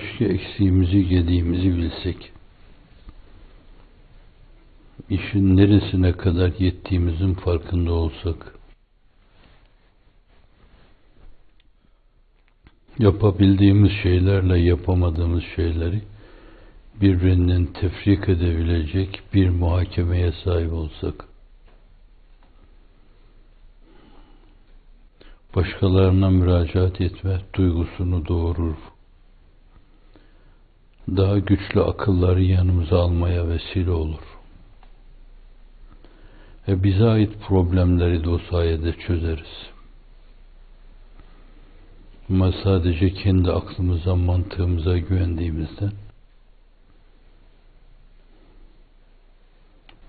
Keşke eksiğimizi, gediğimizi bilsek. İşin neresine kadar yettiğimizin farkında olsak. Yapabildiğimiz şeylerle yapamadığımız şeyleri birbirinden tefrik edebilecek bir muhakemeye sahip olsak. Başkalarına müracaat etme duygusunu doğurur. Daha güçlü akılları yanımıza almaya vesile olur. Bize ait problemleri de o sayede çözeriz. Ama sadece kendi aklımıza, mantığımıza güvendiğimizden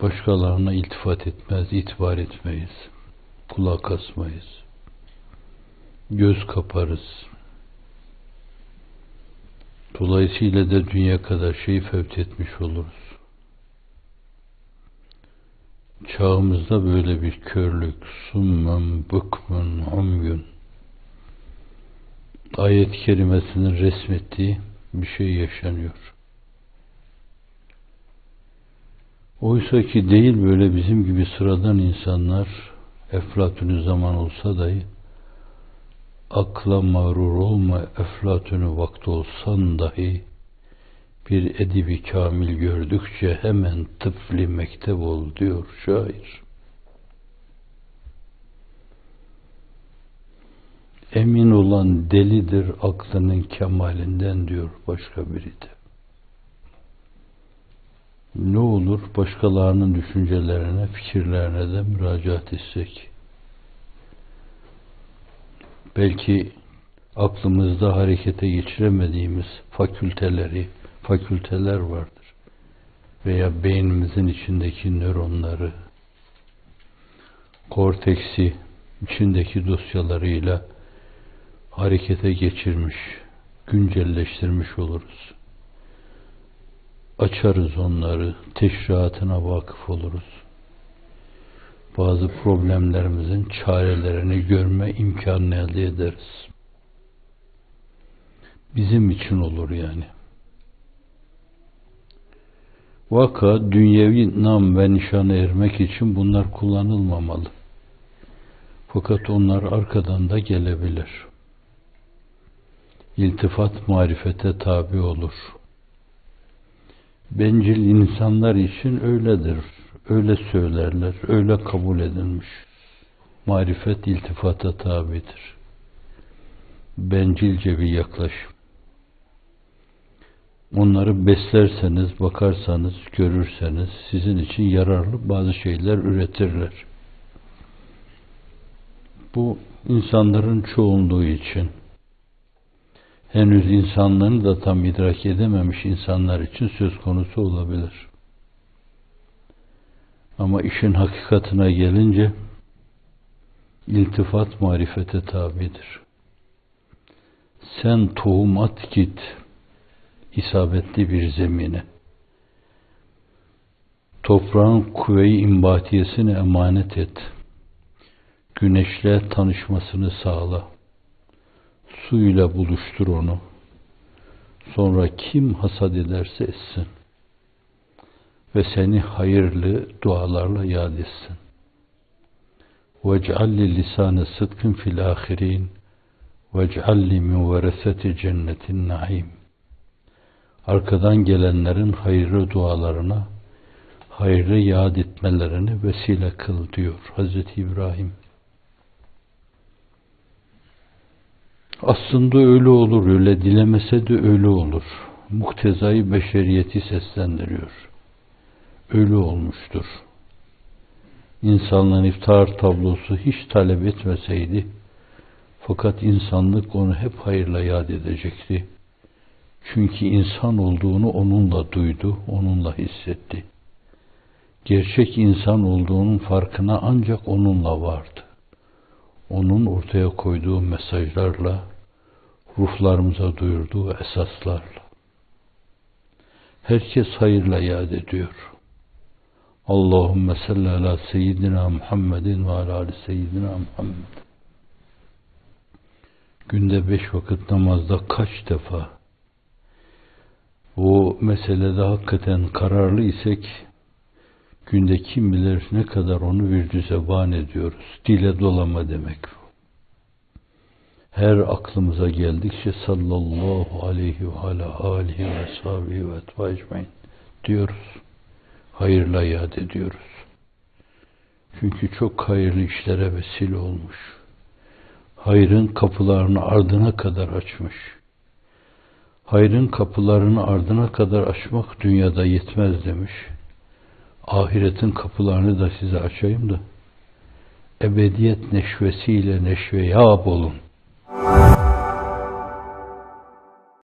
başkalarına iltifat etmez, itibar etmeyiz, kulak asmayız, göz kaparız. Dolayısıyla da dünya kadar şeyi fevt etmiş oluruz. Çağımızda böyle bir körlük, summun, bukmun, umyun, ayet-i kerimesinin resmettiği bir şey yaşanıyor. Oysa ki değil, böyle bizim gibi sıradan insanlar, Eflatun zaman olsa dahi, akla mağrur olma, Eflatun'u vakti olsan dahi, bir edibi kamil gördükçe hemen tıfli mektep ol diyor şair. Emin olan delidir aklının kemalinden diyor başka biri de. Ne olur başkalarının düşüncelerine, fikirlerine de müracaat etsek. Belki aklımızda harekete geçiremediğimiz fakülteler vardır. Veya beynimizin içindeki nöronları, korteksi içindeki dosyalarıyla harekete geçirmiş, güncelleştirmiş oluruz. Açarız onları, teşrihatına vakıf oluruz. Bazı problemlerimizin çarelerini görme imkanını elde ederiz. Bizim için olur yani. Vaka dünyevi nam ve nişana ermek için bunlar kullanılmamalı. Fakat onlar arkadan da gelebilir. İltifat marifete tabi olur. Bencil insanlar için öyledir. Öyle söylerler, öyle kabul edilmiş. Marifet iltifata tabidir. Bencilce bir yaklaşım. Onları beslerseniz, bakarsanız, görürseniz sizin için yararlı bazı şeyler üretirler. Bu insanların çoğunluğu için, henüz insanlığını da tam idrak edememiş insanlar için söz konusu olabilir. Ama işin hakikatine gelince iltifat marifete tabidir. Sen tohum at git isabetli bir zemine. Toprağın kuvve-i imbatiyesini emanet et. Güneşle tanışmasını sağla. Suyla buluştur onu. Sonra kim hasat ederse etsin. Ve seni hayırlı dualarla yad etsin. وَاجْعَلِّ لِسَانَ صِدْقٍ فِي الْآخِرِينَ وَاجْعَلِّ مِنْ وَرَثَةِ جَنَّةِ النَّعِيمِ. Arkadan gelenlerin hayırlı dualarına, hayırlı yad etmelerine vesile kıl diyor Hazreti İbrahim. Aslında öyle olur, öyle dilemese de öyle olur. Muktezai beşeriyeti seslendiriyor. Öyle olmuştur. İnsanlığın iftar tablosu hiç talep etmeseydi, fakat insanlık onu hep hayırla yad edecekti. Çünkü insan olduğunu onunla duydu, onunla hissetti. Gerçek insan olduğunun farkına ancak onunla vardı. Onun ortaya koyduğu mesajlarla, ruhlarımıza duyurduğu esaslarla. Herkes hayırla yad ediyor. Allahümme salli ala seyyidina Muhammedin ve ala ali seyyidina Muhammed. Günde 5 vakit namazda kaç defa o meselede hakikaten kararlı isek, günde kim bilir ne kadar onu virdü zeban ediyoruz. Dile dolama demek bu. Her aklımıza geldikçe sallallahu aleyhi ve ala alihi ve sahbihi ve etba ecmaîn diyoruz. Hayırla yad ediyoruz. Çünkü çok hayırlı işlere vesile olmuş. Hayrın kapılarını ardına kadar açmış. Hayrın kapılarını ardına kadar açmak dünyada yetmez demiş. Ahiretin kapılarını da size açayım da ebediyet neşvesiyle neşveyab olun.